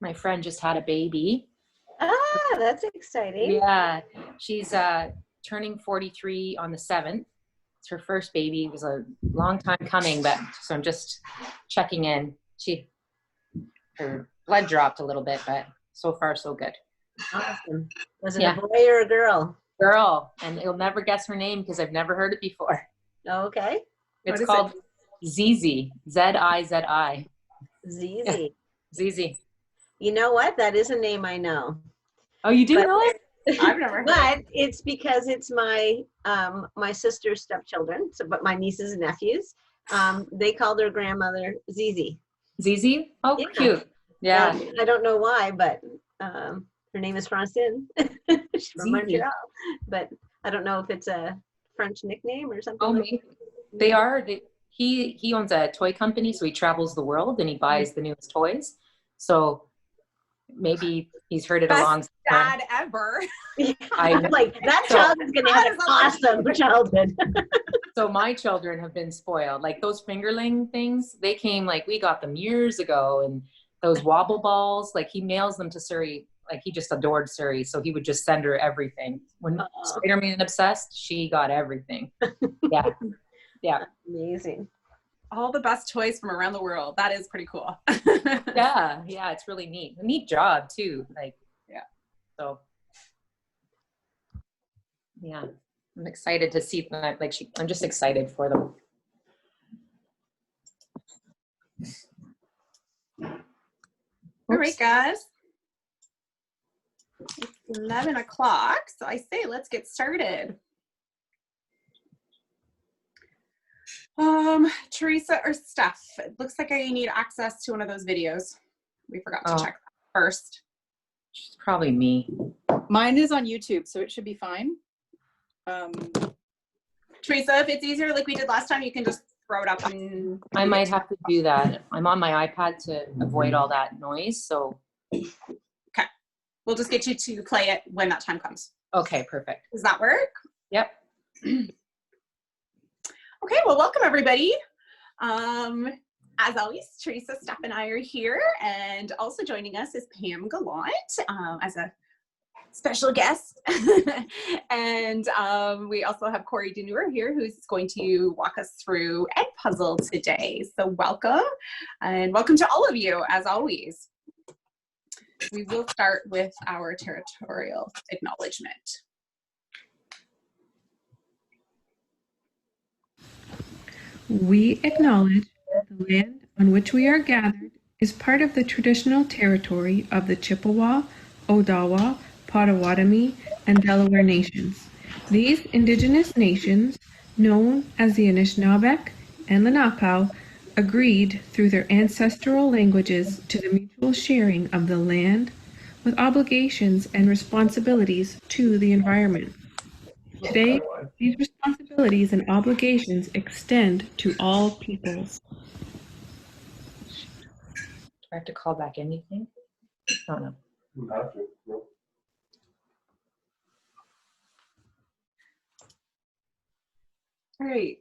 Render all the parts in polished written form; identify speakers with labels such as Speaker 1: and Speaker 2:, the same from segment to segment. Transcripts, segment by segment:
Speaker 1: My friend just had a baby.
Speaker 2: Ah, that's exciting.
Speaker 1: Yeah, she's turning 43 on the 7th. It's her first baby. It was a long time coming, but so I'm just checking in. Her blood dropped a little bit, but so far so good.
Speaker 2: Awesome. Was it a boy or a girl?
Speaker 1: Girl, and you'll never guess her name because I've never heard it before.
Speaker 2: Okay.
Speaker 1: It's called Zizi. Z-I-Z-I.
Speaker 2: Zizi.
Speaker 1: Zizi.
Speaker 2: You know what? That is a name I know.
Speaker 1: Oh, you do know it?
Speaker 2: I've never heard. But it's because it's my my sister's stepchildren, but my nieces and nephews. They call their grandmother Zizi.
Speaker 1: Zizi? Oh, yeah. Cute. Yeah.
Speaker 2: I don't know why, but her name is Francine. She's from Montreal. But I don't know if it's a French nickname or something.
Speaker 1: Oh, maybe. They are. He owns a toy company, so he travels the world and he buys the newest toys. So maybe he's heard it along.
Speaker 3: Best dad ever.
Speaker 2: I'm like, that child is going to have an awesome childhood.
Speaker 1: So my children have been spoiled. Like those fingerling things, they came, like we got them years ago, and those wobble balls, like he mails them to Surrey. Like he just adored Surrey, so he would just send her everything. When Spider-Man obsessed, she got everything. Yeah. Yeah.
Speaker 2: Amazing.
Speaker 3: All the best toys from around the world. That is pretty cool.
Speaker 1: Yeah, it's really neat. A neat job too. Like, yeah. So yeah, I'm excited to see them. Like I'm just excited for them.
Speaker 3: All right, guys. It's 11 o'clock, so I say let's get started. Teresa or Steph, it looks like I need access to one of those videos. We forgot to check that first.
Speaker 1: It's probably me.
Speaker 4: Mine is on YouTube, so it should be fine.
Speaker 3: Teresa, if it's easier like we did last time, you can just throw it up and...
Speaker 1: I might have to do that. I'm on my iPad to avoid all that noise, so...
Speaker 3: Okay. We'll just get you to play it when that time comes.
Speaker 1: Okay, perfect.
Speaker 3: Does that work?
Speaker 1: Yep.
Speaker 3: Okay, well, welcome everybody. As always, Teresa, Steph, and I are here, and also joining us is Pam Gallant as a special guest. And we also have Corey Deneur here, who's going to walk us through Ed Puzzle today. So welcome, and welcome to all of you, as always. We will start with our territorial acknowledgement.
Speaker 5: We acknowledge that the land on which we are gathered is part of the traditional territory of the Chippewa, Odawa, Potawatomi, and Delaware nations. These indigenous nations, known as the Anishinaabeg and Lenape, agreed through their ancestral languages to the mutual sharing of the land with obligations and responsibilities to the environment. Today, these responsibilities and obligations extend to all peoples.
Speaker 1: Do I have to call back anything? Oh, no.
Speaker 6: You have to. No.
Speaker 3: All right,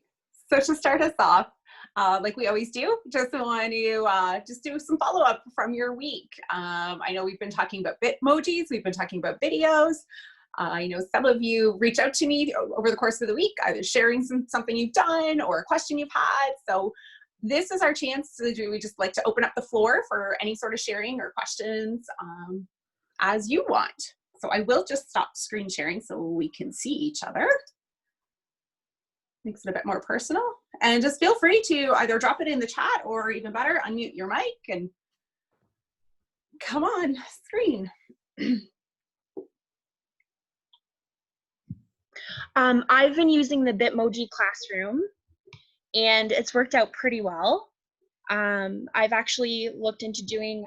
Speaker 3: so to start us off, like we always do, just want to just do some follow-up from your week. I know we've been talking about Bitmojis, we've been talking about videos. I know some of you reach out to me over the course of the week, either sharing something you've done or a question you've had. So this is our chance to do, we just like to open up the floor for any sort of sharing or questions as you want. So I will just stop screen sharing so we can see each other. Makes it a bit more personal. And just feel free to either drop it in the chat or even better, unmute your mic and come on screen.
Speaker 7: I've been using the Bitmoji classroom and it's worked out pretty well. I've actually looked into doing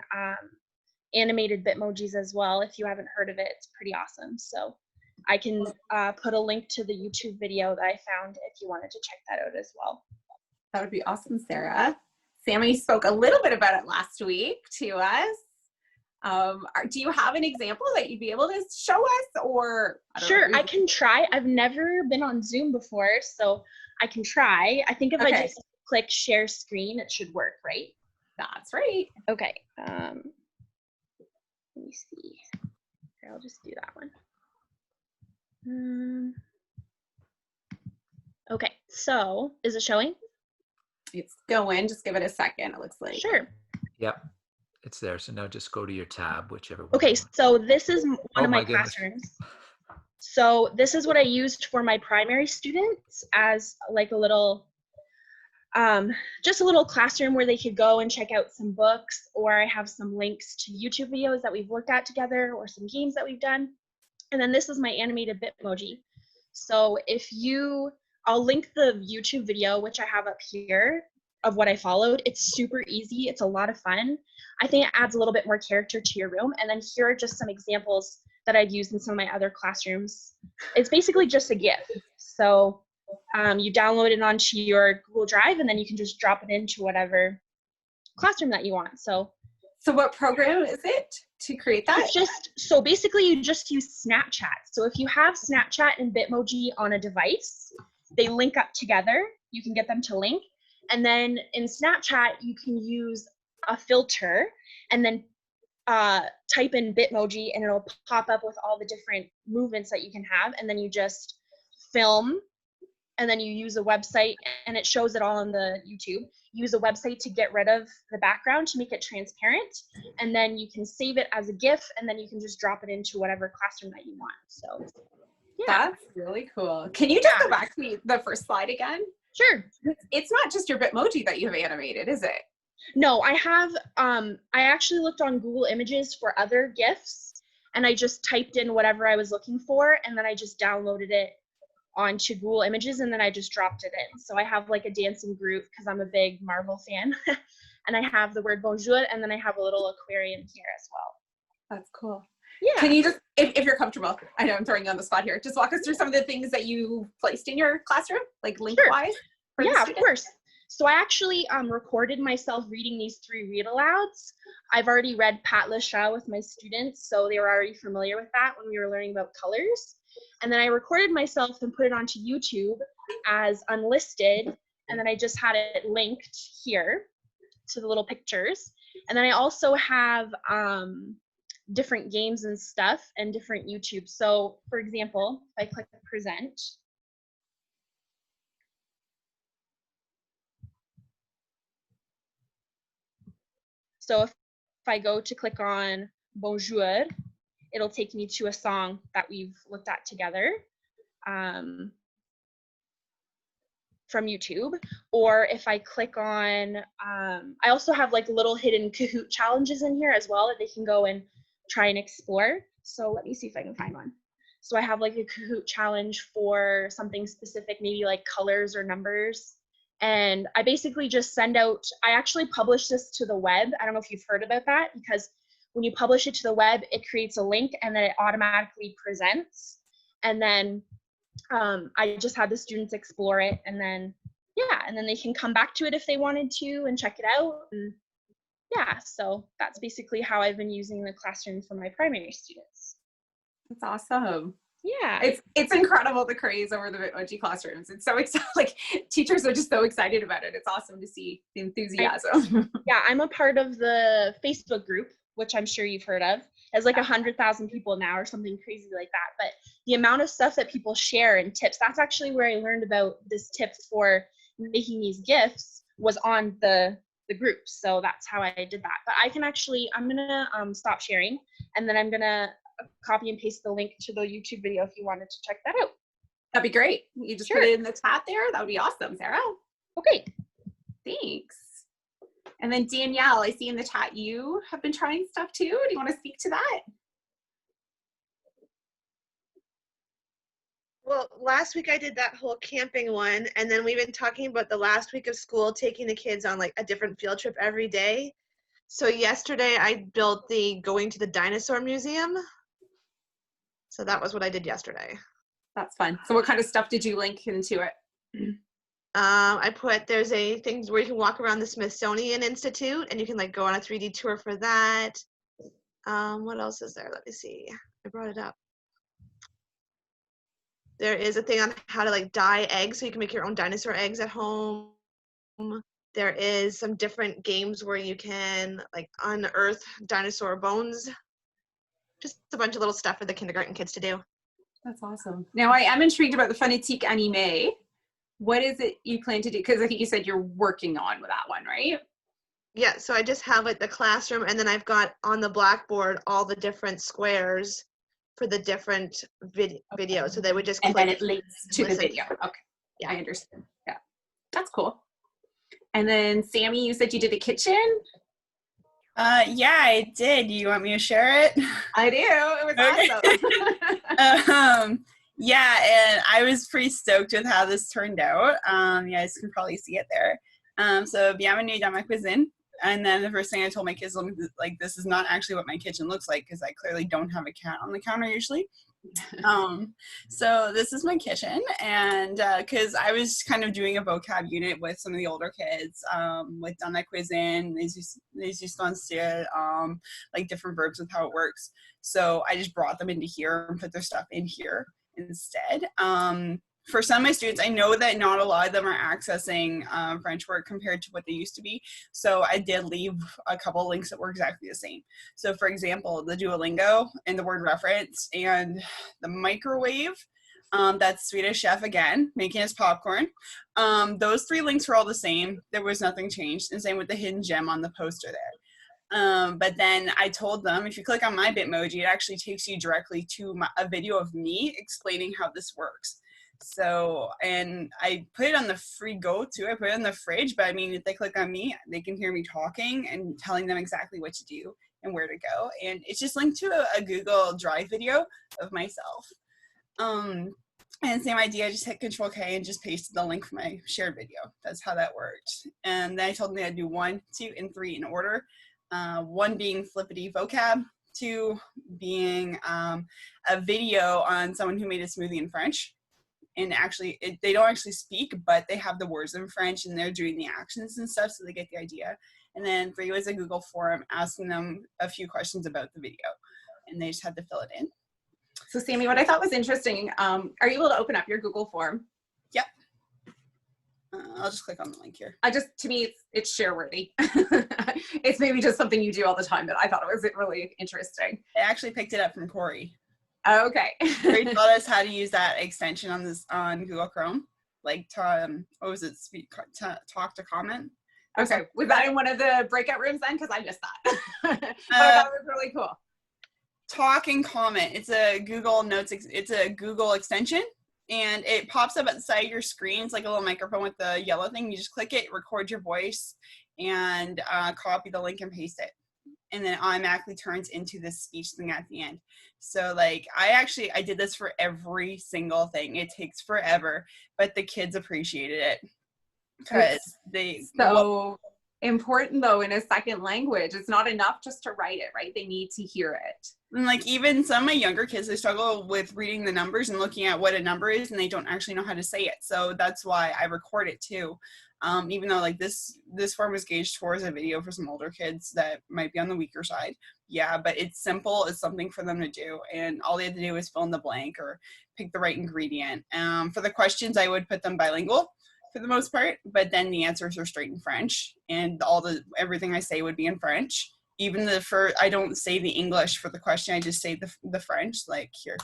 Speaker 7: animated Bitmojis as well. If you haven't heard of it, it's pretty awesome. So I can put a link to the YouTube video that I found if you wanted to check that out as well.
Speaker 3: That would be awesome, Sarah. Sammy spoke a little bit about it last week to us. Do you have an example that you'd be able to show us, or?
Speaker 7: Sure, I can try. I've never been on Zoom before, so I can try. I think if I just click share screen, it should work, right?
Speaker 3: That's right.
Speaker 7: Okay. Let me see. Here, I'll just do that one. Okay, so is it showing?
Speaker 3: It's going. Just give it a second, it looks like.
Speaker 7: Sure.
Speaker 6: Yep, it's there. So now just go to your tab, whichever one.
Speaker 7: Okay,
Speaker 6: you want.
Speaker 7: so this is one
Speaker 6: Oh
Speaker 7: of my
Speaker 6: my goodness.
Speaker 7: classrooms. So this is what I used for my primary students as like a little, just a little classroom where they could go and check out some books, or I have some links to YouTube videos that we've looked at together, or some games that we've done. And then this is my animated Bitmoji. So I'll link the YouTube video, which I have up here, of what I followed. It's super easy. It's a lot of fun. I think it adds a little bit more character to your room. And then here are just some examples that I've used in some of my other classrooms. It's basically just a GIF. So you download it onto your Google Drive, and then you can just drop it into whatever classroom that you want. So
Speaker 3: what program is it to create that?
Speaker 7: it's just, so basically you just use Snapchat. So if you have Snapchat and Bitmoji on a device, they link up together. You can get them to link. And then in Snapchat, you can use a filter and then type in Bitmoji, and it'll pop up with all the different movements that you can have. And then you just film, and then you use a website, and it shows it all on the YouTube. Use a website to get rid of the background to make it transparent. And then you can save it as a GIF, and then you can just drop it into whatever classroom that you want. So yeah.
Speaker 3: That's really cool. Can you just go back to the first slide again?
Speaker 7: Sure.
Speaker 3: It's not just your Bitmoji that you have animated, is it?
Speaker 7: No, I have, I actually looked on Google Images for other GIFs, and I just typed in whatever I was looking for, and then I just downloaded it onto Google Images, and then I just dropped it in. So I have like a dancing group because I'm a big Marvel fan, and I have the word bonjour, and then I have a little aquarium here as well.
Speaker 3: That's cool.
Speaker 7: Yeah.
Speaker 3: Can you just, if you're comfortable, I know I'm throwing you on the spot here, just walk us through some of the things that you placed in your classroom, like link-wise?
Speaker 7: Sure. Yeah, of course. So I actually recorded myself reading these 3 read-alouds. I've already read Pat Le Chat with my students, so they were already familiar with that when we were learning about colors. And then I recorded myself and put it onto YouTube as unlisted, and then I just had it linked here to the little pictures. And then I also have different games and stuff and different YouTube. So for example, if I click present, so if I go to click on bonjour, it'll take me to a song that we've looked at together from YouTube. Or if I click on, I also have like little hidden Kahoot challenges in here as well that they can go and try and explore. So let me see if I can find one. So I have like a Kahoot challenge for something specific, maybe like colors or numbers. And I basically just send out, I actually publish this to the web. I don't know if you've heard about that, because when you publish it to the web, it creates a link and then it automatically presents. And then I just had the students explore it, and then, yeah, and then they can come back to it if they wanted to and check it out. And yeah, so that's basically how I've been using the classroom for my primary students.
Speaker 3: That's awesome.
Speaker 7: Yeah.
Speaker 3: It's incredible, the craze over the Bitmoji classrooms. It's so exciting. Like, teachers are just so excited about it. It's awesome to see the enthusiasm.
Speaker 7: Yeah, I'm a part of the Facebook group, which I'm sure you've heard of. It's like 100,000 people now or something crazy like that. But the amount of stuff that people share and tips, that's actually where I learned about this tip for making these GIFs, was on the group. So that's how I did that. But I can actually, I'm gonna stop sharing, and then I'm gonna copy and paste the link to the YouTube video if you wanted to check that out.
Speaker 3: That'd be great. You just put it in the chat there. That would be awesome, Sarah.
Speaker 7: Okay.
Speaker 3: Thanks. And then Danielle, I see in the chat you have been trying stuff too. Do you want to speak to that?
Speaker 8: Well, last week I did that whole camping one, and then we've been talking about the last week of school, taking the kids on like a different field trip every day. So yesterday I built the going to the dinosaur museum. So that was what I did yesterday.
Speaker 3: That's fun. So what kind of stuff did you link into it?
Speaker 8: I put, there's a things where you can walk around the Smithsonian Institute, and you can like go on a 3D tour for that. What else is there? Let me see. I brought it up. There is a thing on how to like dye eggs, so you can make your own dinosaur eggs at home. There is some different games where you can like unearth dinosaur bones. just a bunch of little stuff for the kindergarten kids to do.
Speaker 3: That's awesome. Now I am intrigued about the phonetique animé. What is it you plan to do? Because I think you said you're working on that one, right?
Speaker 8: Yeah, so I just have like the classroom, and then I've got on the blackboard all the different squares for the different videos. So they would just
Speaker 3: And
Speaker 8: click
Speaker 3: then it links to the
Speaker 8: listen.
Speaker 3: video. Okay,
Speaker 8: Yeah.
Speaker 3: I understand. Yeah, that's cool. And then Sammy, you said you did a kitchen?
Speaker 9: Yeah, I did. You want me to share it?
Speaker 3: I do. It was awesome.
Speaker 9: Yeah, and I was pretty stoked with how this turned out. You guys can probably see it there. So bienvenue dans ma cuisine. And then the first thing I told my kids, like, this is not actually what my kitchen looks like, because I clearly don't have a cat on the counter usually. So this is my kitchen, and because I was kind of doing a vocab unit with some of the older kids, with dans la cuisine, les ustensiles, like different verbs with how it works. So I just brought them into here and put their stuff in here instead. For some of my students, I know that not a lot of them are accessing French work compared to what they used to be. So I did leave a couple links that were exactly the same. So for example, the Duolingo and the word reference and the microwave, that's Swedish chef again, making his popcorn. Those 3 links were all the same. There was nothing changed. And same with the hidden gem on the poster there. But then I told them, if you click on my Bitmoji, it actually takes you directly to a video of me explaining how this works. So, and I put it on the free go too. I put it in the fridge, but I mean, if they click on me, they can hear me talking and telling them exactly what to do and where to go. And it's just linked to a Google Drive video of myself. And same idea, I just hit Control K and just pasted the link for my shared video. That's how that worked. And then I told them I'd do 1, 2, and 3 in order. 1 being flippity vocab, 2 being a video on someone who made a smoothie in French. And actually, they don't actually speak, but they have the words in French and they're doing the actions and stuff, so they get the idea. And then 3 was a Google form asking them a few questions about the video, and they just had to fill it in.
Speaker 3: So Sammy, what I thought was interesting, are you able to open up your Google form?
Speaker 9: Yep. I'll just click on the link here.
Speaker 3: To me, it's share worthy. It's maybe just something you do all the time, but I thought it was really interesting.
Speaker 9: I actually picked it up from Corey.
Speaker 3: Okay.
Speaker 9: Corey taught us how to use that extension on Google Chrome, like to, what was it? Talk to comment.
Speaker 3: Okay. Was that in one of the breakout rooms then? Because I missed that. But I thought it was really cool.
Speaker 9: Talk and comment. It's a Google Notes. It's a Google extension, and it pops up at the side of your screen. It's like a little microphone with the yellow thing. You just click it, record your voice, and copy the link and paste it. And then it automatically turns into this speech thing at the end. So like, I did this for every single thing. It takes forever, but the kids appreciated it because
Speaker 3: important though in a second language. It's not enough just to write it, right? They need to hear it.
Speaker 9: And like, even some of my younger kids, they struggle with reading the numbers and looking at what a number is, and they don't actually know how to say it. So that's why I record it too. Even though like this form is gauged towards a video for some older kids that might be on the weaker side. Yeah, but it's simple. It's something for them to do. And all they have to do is fill in the blank or pick the right ingredient. For the questions, I would put them bilingual for the most part, but then the answers are straight in French, and everything I say would be in French. Even I don't say the English for the question. I just say the French, like here.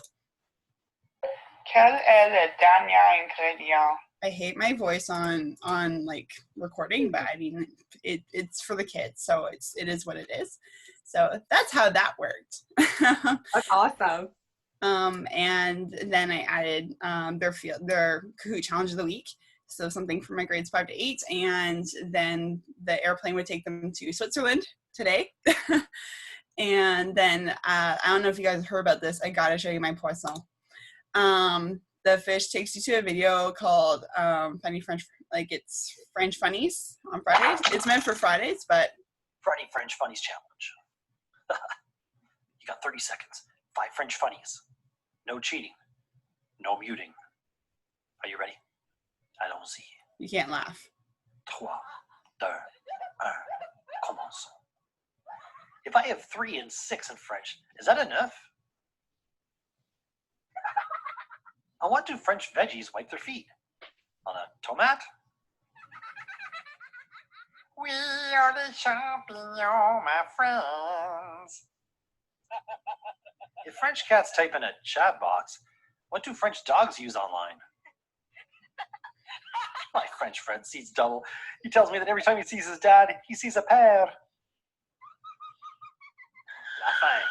Speaker 10: Quel est le dernier ingrédient?
Speaker 9: I hate my voice on like recording, but I mean, it's for the kids, so it is what it is. So that's how that worked.
Speaker 3: That's awesome.
Speaker 9: And then I added their Kahoot challenge of the week. So something for my grades 5 to 8, and then the airplane would take them to Switzerland today. And then I don't know if you guys heard about this. I gotta show you my poisson. The fish takes you to a video called Funny French, like it's French Funnies on Fridays. It's meant for Fridays, but
Speaker 11: Friday French Funnies Challenge. You got 30 seconds. 5 French Funnies. No cheating. No muting. Are you ready? Allons-y.
Speaker 9: You can't laugh.
Speaker 11: 3, 2, 1, commençons. If I have 3 and 6 in French, is that enough? I want 2 French veggies wipe their feet. On a tomate? We are the champignons, my friends. If French cats type in a chat box, what do French dogs use online? My French friend sees double. He tells me that every time he sees his dad, he sees a pair. Laughing.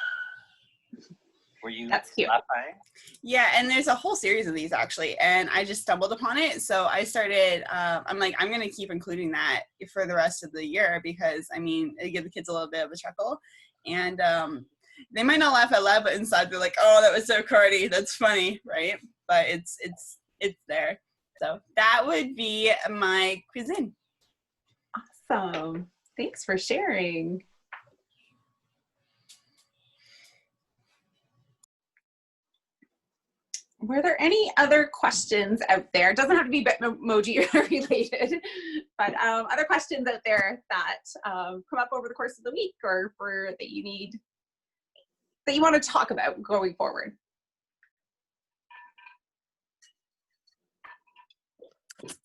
Speaker 11: Were you
Speaker 3: That's cute.
Speaker 11: laughing?
Speaker 9: Yeah, and there's a whole series of these actually, and I just stumbled upon it. So I started, I'm like, I'm going to keep including that for the rest of the year because, I mean, it gives the kids a little bit of a chuckle. And they might not laugh out loud, but inside they're like, oh, that was so corny. That's funny, right? But it's there. So that would be my cuisine.
Speaker 3: Awesome. Thanks for sharing. Were there any other questions out there? It doesn't have to be Bitmoji related, but other questions out there that come up over the course of the week or that you want to talk about going forward?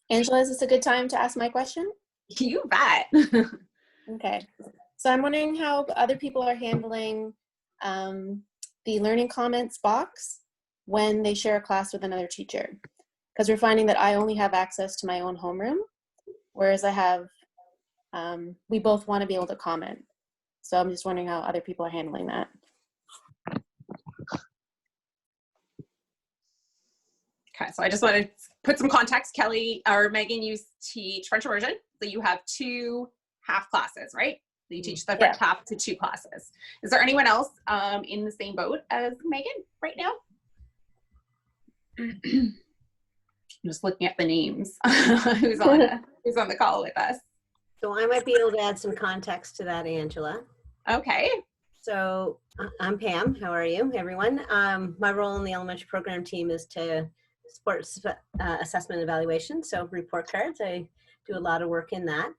Speaker 12: Angela, is this a good time to ask my question?
Speaker 3: You bet.
Speaker 12: Okay. So I'm wondering how other people are handling the learning comments box when they share a class with another teacher. Because we're finding that I only have access to my own homeroom, whereas I have, we both want to be able to comment. So I'm just wondering how other people are handling that.
Speaker 3: Okay, so I just want to put some context. Kelly or Megan, you teach French immersion, so you have 2 half classes, right? So you teach the French half to 2 classes. Is there anyone else in the same boat as Megan right now? I'm just looking at the names. who's on the call with us?
Speaker 2: So I might be able to add some context to that, Angela.
Speaker 3: Okay.
Speaker 2: So I'm Pam. How are you, everyone? My role in the elementary program team is to support assessment evaluation. So report cards, I do a lot of work in that.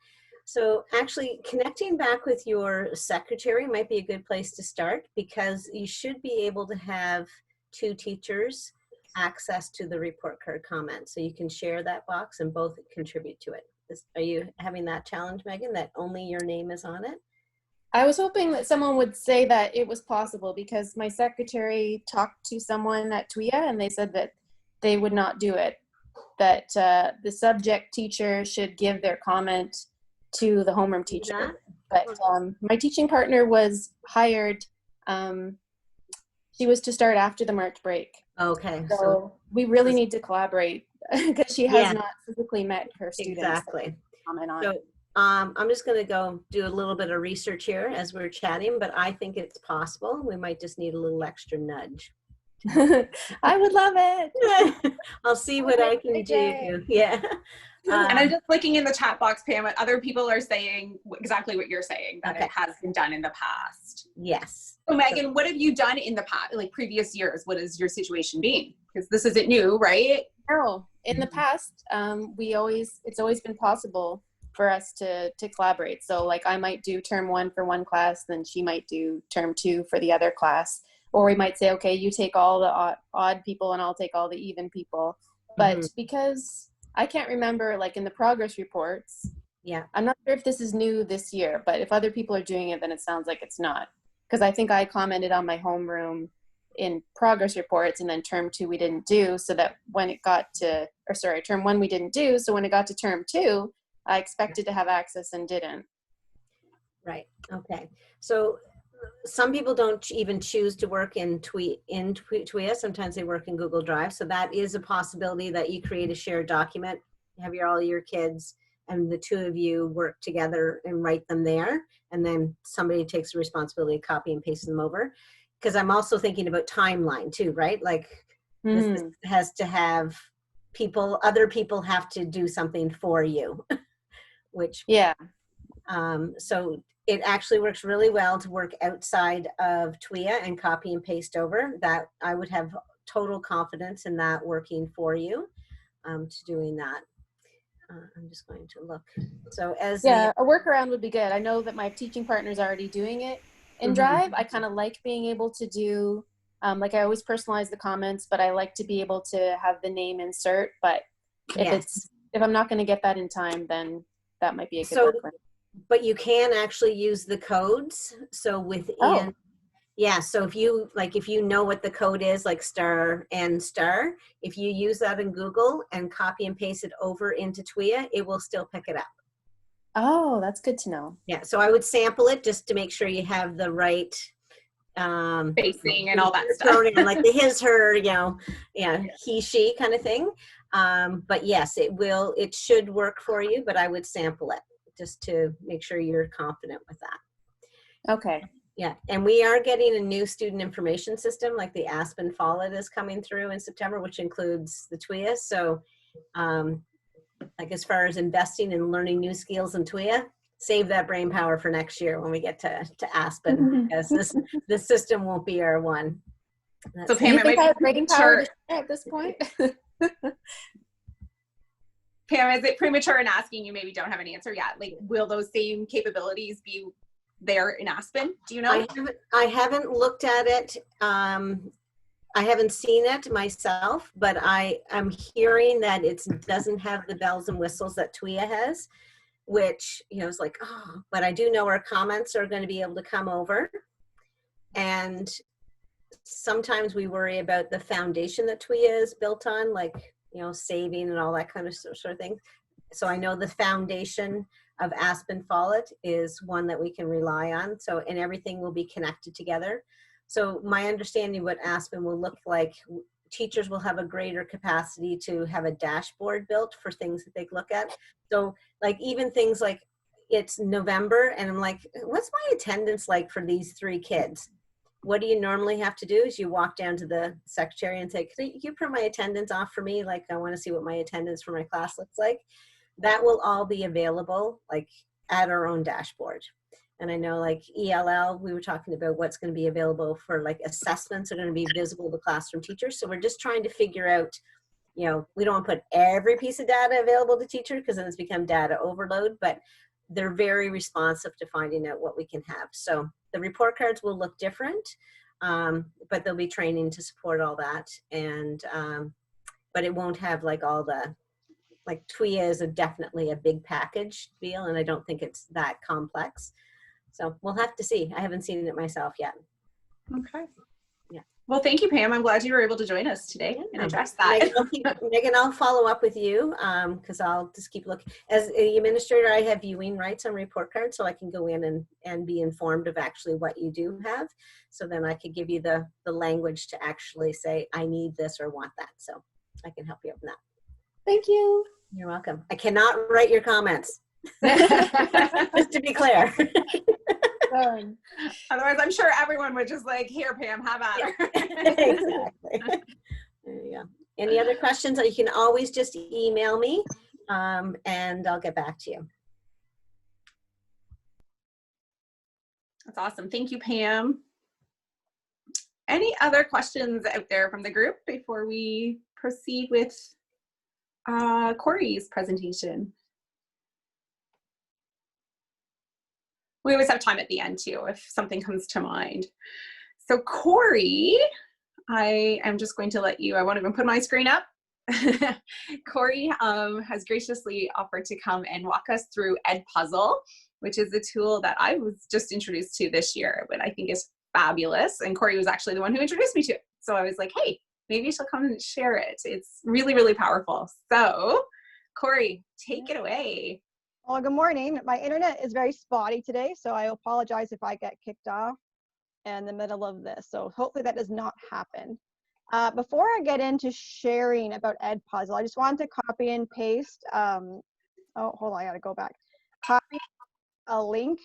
Speaker 2: So actually connecting back with your secretary might be a good place to start because you should be able to have 2 teachers access to the report card comment. So you can share that box and both contribute to it. Are you having that challenge, Megan, that only your name is on it?
Speaker 12: I was hoping that someone would say that it was possible because my secretary talked to someone at TWIA and they said that they would not do it, that the subject teacher should give their comment to the homeroom teacher. But my teaching partner was hired, she was to start after the March break.
Speaker 2: Okay.
Speaker 12: So we really need to collaborate because she has not physically met her students.
Speaker 2: Exactly.
Speaker 12: Comment on.
Speaker 2: So I'm just going to go do a little bit of research here as we're chatting, but I think it's possible. We might just need a little extra nudge.
Speaker 12: I would love it.
Speaker 2: I'll see what I can do. Yeah.
Speaker 3: And I'm just looking in the chat box, Pam, and other people are saying exactly what you're saying, that it has been done in the past.
Speaker 2: Yes.
Speaker 3: So Megan, what have you done in the past, like previous years? What has your situation been? Because this isn't new, right?
Speaker 12: No, in the past, it's always been possible for us to collaborate. So like I might do term 1 for one class, then she might do term 2 for the other class. Or we might say, okay, you take all the odd people and I'll take all the even people. But because I can't remember, like in the progress reports, I'm not sure if this is new this year, but if other people are doing it, then it sounds like it's not. Because I think I commented on my homeroom in progress reports, and then term 2 we didn't do, so that when it got to, term 1 we didn't do, so when it got to term 2, I expected to have access and didn't.
Speaker 2: Right. Okay. So some people don't even choose to work in TWIA. Sometimes they work in Google Drive. So that is a possibility that you create a shared document, have all your kids, and the 2 of you work together and write them there. And then somebody takes the responsibility of copy and pasting them over. Because I'm also thinking about timeline too, right? Like this has to have other people have to do something for you, which, so it actually works really well to work outside of TWIA and copy and paste over. That I would have total confidence in that working for you, to doing that. I'm just going to look. So as
Speaker 12: a workaround would be good. I know that my teaching partner is already doing it in Drive. I kind of like being able to do, like I always personalize the comments, but I like to be able to have the name insert. But if I'm not going to get that in time, then that might be a good workaround.
Speaker 2: But you can actually use the codes. So within, Yeah, so if you know what the code is, like star and star, if you use that in Google and copy and paste it over into TWIA, it will still pick it up.
Speaker 12: Oh, that's good to know.
Speaker 2: Yeah, so I would sample it just to make sure you have the right
Speaker 3: spacing and all that stuff.
Speaker 2: Pronoun, like the his, her, yeah, he, she kind of thing. But yes, it should work for you, but I would sample it just to make sure you're confident with that.
Speaker 12: Okay.
Speaker 2: Yeah, and we are getting a new student information system, like the Aspen Follett is coming through in September, which includes the TWIA. So like as far as investing in learning new skills in TWIA, save that brain power for next year when we get to Aspen, because this system won't be our one.
Speaker 3: So
Speaker 12: Do you think I have brain power to share at this point?
Speaker 3: Pam, is it premature in asking, you maybe don't have an answer yet? Like, will those same capabilities be there in Aspen? Do you know?
Speaker 2: I haven't looked at it. I haven't seen it myself, but I'm hearing that it doesn't have the bells and whistles that TWIA has, which, is like, oh, but I do know our comments are going to be able to come over. And sometimes we worry about the foundation that TWIA is built on, like, saving and all that kind of sort of thing. So I know the foundation of Aspen Follett is one that we can rely on. So, and everything will be connected together. So my understanding of what Aspen will look like, teachers will have a greater capacity to have a dashboard built for things that they look at. So like even things like it's November and I'm like, what's my attendance like for these 3 kids? What do you normally have to do is you walk down to the secretary and say, can you print my attendance off for me? Like I want to see what my attendance for my class looks like. That will all be available like at our own dashboard. And I know like ELL, we were talking about what's going to be available for like assessments are going to be visible to classroom teachers. So we're just trying to figure out, we don't want to put every piece of data available to teachers because then it's become data overload, but they're very responsive to finding out what we can have. So the report cards will look different, but there'll be training to support all that. And, but it won't have like all the, like TWIA is definitely a big package deal. And I don't think it's that complex. So we'll have to see. I haven't seen it myself yet.
Speaker 3: Okay.
Speaker 2: Yeah.
Speaker 3: Well, thank you, Pam. I'm glad you were able to join us today and address that.
Speaker 2: Megan, I'll follow up with you because I'll just keep looking. As the administrator, I have viewing rights on report cards, so I can go in and be informed of actually what you do have. So then I could give you the language to actually say, I need this or want that. So I can help you with that.
Speaker 12: Thank you.
Speaker 2: You're welcome. I cannot write your comments. Just to be clear.
Speaker 3: Otherwise, I'm sure everyone would just like, here, Pam, have at her.
Speaker 2: Exactly. There you go. Any other questions? You can always just email me and I'll get back to you.
Speaker 3: That's awesome. Thank you, Pam. Any other questions out there from the group before we proceed with Corey's presentation? We always have time at the end too, if something comes to mind. So Corey, I am just going to let you, I won't even put my screen up. Corey has graciously offered to come and walk us through Edpuzzle, which is a tool that I was just introduced to this year, but I think is fabulous. And Corey was actually the one who introduced me to it. So I was like, hey, maybe she'll come and share it. It's really, really powerful. So Corey, take it away.
Speaker 13: Well, good morning. My internet is very spotty today, so I apologize if I get kicked off in the middle of this. So hopefully that does not happen. Before I get into sharing about Edpuzzle, I just wanted to copy and paste. Oh, hold on, I gotta go back. Copy a link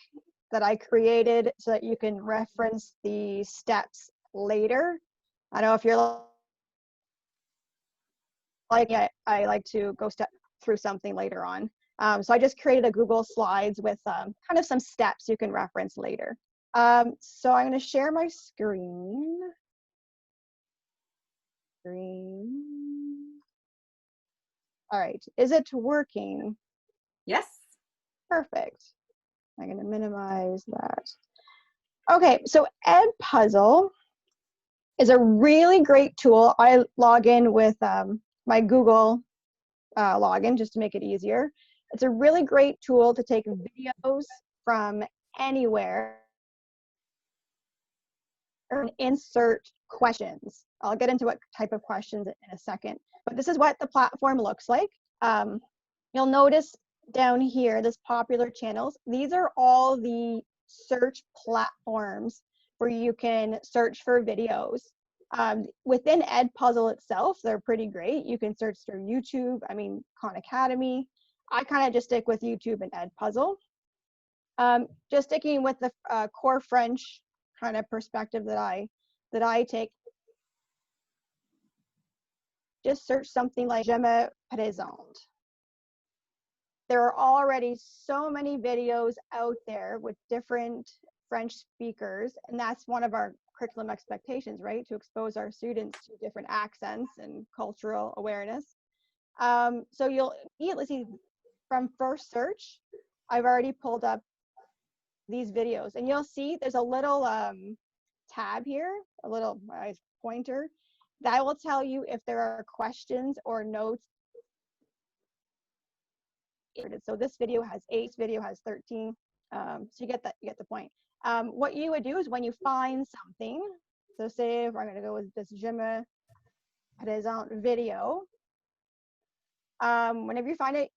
Speaker 13: that I created so that you can reference the steps later. I know if you're like I like to go step through something later on. So I just created a Google Slides with kind of some steps you can reference later. So I'm going to share my screen. All right, is it working?
Speaker 3: Yes.
Speaker 13: Perfect. I'm going to minimize that. Okay, so Edpuzzle is a really great tool. I log in with my Google login just to make it easier. It's a really great tool to take videos from anywhere or insert questions. I'll get into what type of questions in a second, but this is what the platform looks like. You'll notice down here, this popular channels, these are all the search platforms where you can search for videos. Within Edpuzzle itself, they're pretty great. You can search through YouTube, Khan Academy. I kind of just stick with YouTube and Edpuzzle. Just sticking with the core French kind of perspective that I take, just search something like Je me présente. There are already so many videos out there with different French speakers, and that's one of our curriculum expectations, right? To expose our students to different accents and cultural awareness. So you'll immediately see from first search, I've already pulled up these videos, and you'll see there's a little tab here, a little pointer, that will tell you if there are questions or notes. So this video has 8, this video has 13. So you get the point. What you would do is when you find something, so say if I'm going to go with this Je me présente video, whenever you find it,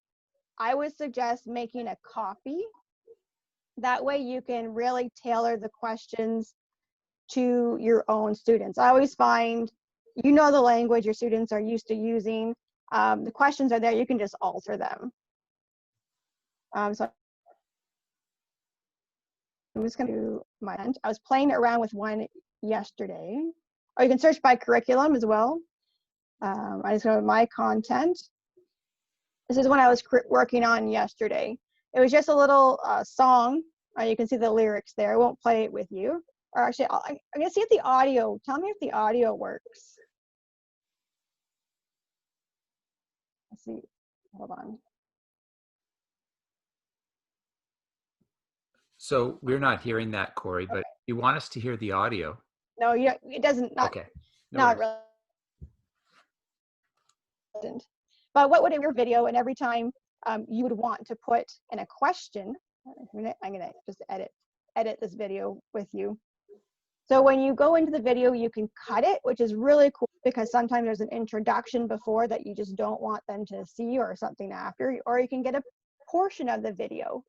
Speaker 13: I would suggest making a copy. That way you can really tailor the questions to your own students. I always find, you know, the language your students are used to using. The questions are there, you can just alter them. So I'm just going to do my end. I was playing around with one yesterday. Or you can search by curriculum as well. I just go to my content. This is what I was working on yesterday. It was just a little song. You can see the lyrics there. I won't play it with you. Or actually, I'm going to see if the audio, tell me if the audio works. Let's see. Hold on.
Speaker 6: So we're not hearing that, Corey, but you want us to hear the audio?
Speaker 13: No, it doesn't.
Speaker 6: Okay.
Speaker 13: Not really. But what would in your video, and every time you would want to put in a question, I'm gonna just edit this video with you. So when you go into the video, you can cut it, which is really cool because sometimes there's an introduction before that you just don't want them to see, or something after, or you can get a portion of the video.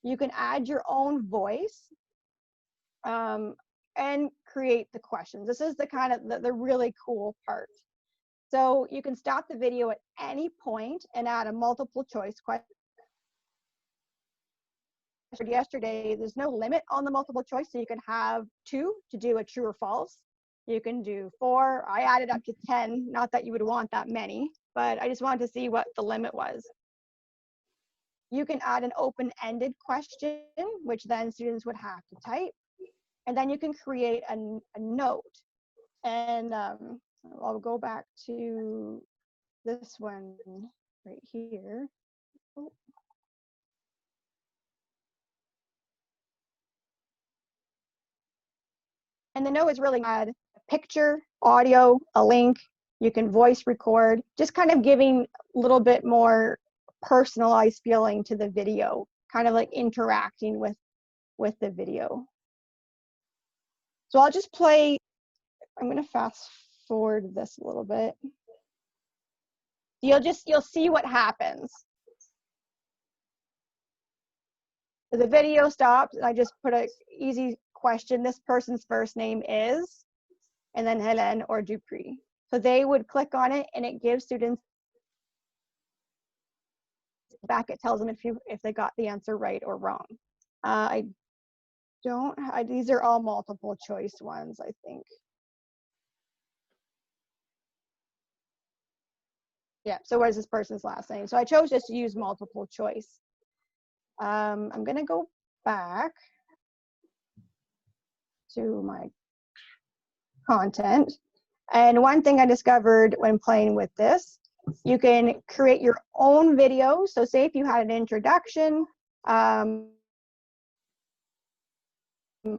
Speaker 13: You can add your own voice and create the questions. This is the kind of the really cool part. So you can stop the video at any point and add a multiple choice question. Yesterday, there's no limit on the multiple choice, so you can have 2 to do a true or false. You can do 4. I added up to 10, not that you would want that many, but I just wanted to see what the limit was. You can add an open-ended question, which then students would have to type. And then you can create a note. And I'll go back to this one right here. Oh. And the note is really add a picture, audio, a link. You can voice record, just kind of giving a little bit more personalized feeling to the video, kind of like interacting with the video. So I'll just play, I'm going to fast forward this a little bit. You'll see what happens. The video stops, and I just put an easy question. This person's first name is, and then Helen or Dupree. So they would click on it, and it gives students back. It tells them if they got the answer right or wrong. These are all multiple choice ones, I think. Yeah, so what is this person's last name? So I chose just to use multiple choice. I'm gonna go back to my content. And one thing I discovered when playing with this, you can create your own video. So say if you had an introduction of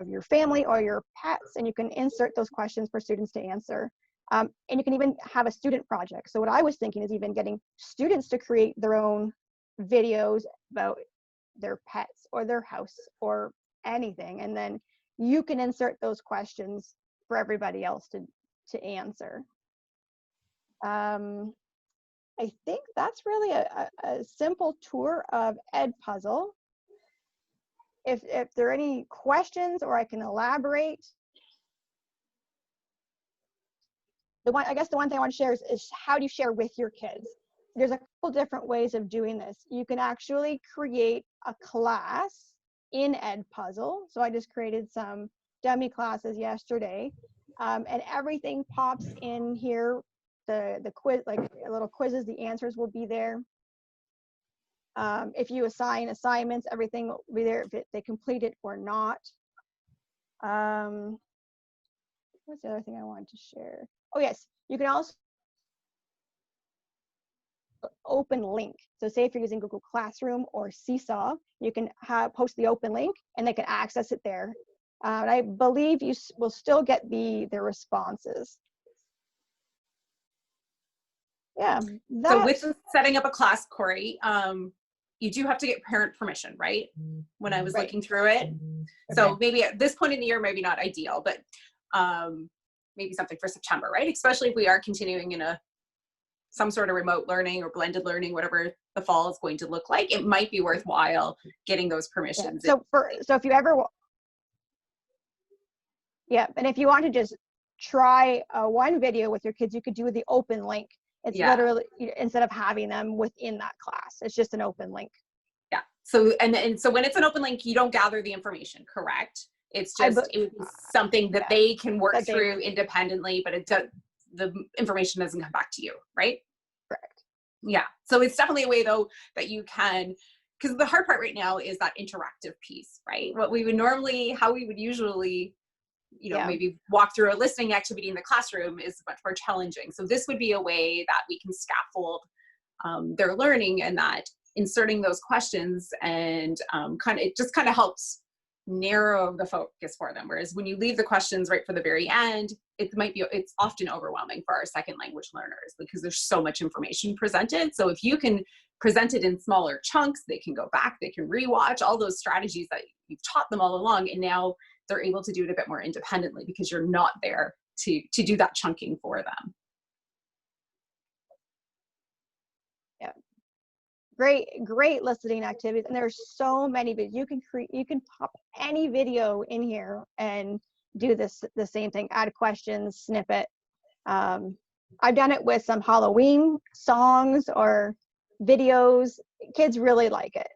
Speaker 13: your family or your pets, and you can insert those questions for students to answer. And you can even have a student project. So what I was thinking is even getting students to create their own videos about their pets or their house or anything. And then you can insert those questions for everybody else to answer. I think that's really a simple tour of Edpuzzle. If there are any questions or I can elaborate. I guess the one thing I want to share is how do you share with your kids? There's a couple different ways of doing this. You can actually create a class in Edpuzzle. So I just created some dummy classes yesterday, and everything pops in here. The quiz, like little quizzes, the answers will be there. If you assign assignments, everything will be there if they complete it or not. What's the other thing I wanted to share? Oh yes, you can also open link. So say if you're using Google Classroom or Seesaw, you can post the open link and they can access it there. And I believe you will still get the responses. Yeah.
Speaker 3: So with setting up a class, Corey, you do have to get parent permission, right? When I was looking through it. So maybe at this point in the year, maybe not ideal, but maybe something for September, right? Especially if we are continuing in some sort of remote learning or blended learning, whatever the fall is going to look like, it might be worthwhile getting those permissions.
Speaker 13: Yeah. So if you ever, and if you want to just try one video with your kids, you could do the open link. It's literally, instead of having them within that class, it's just an open link.
Speaker 3: Yeah. So and so when it's an open link, you don't gather the information, correct? It's just it would be something that they can work through independently, but the information doesn't come back to you, right?
Speaker 13: Correct.
Speaker 3: Yeah. So it's definitely a way though that you can, because the hard part right now is that interactive piece, right? How we would usually, maybe walk through a listening activity in the classroom is much more challenging. So this would be a way that we can scaffold their learning, and that inserting those questions and it just kind of helps narrow the focus for them. Whereas when you leave the questions right for the very end, it's often overwhelming for our second language learners because there's so much information presented. So if you can present it in smaller chunks, they can go back, they can rewatch all those strategies that you've taught them all along, and now they're able to do it a bit more independently because you're not there to do that chunking for them.
Speaker 13: Yeah. Great listening activities, and there's so many videos. You can pop any video in here and do the same thing, add questions, snippet. I've done it with some Halloween songs or videos. Kids really like it.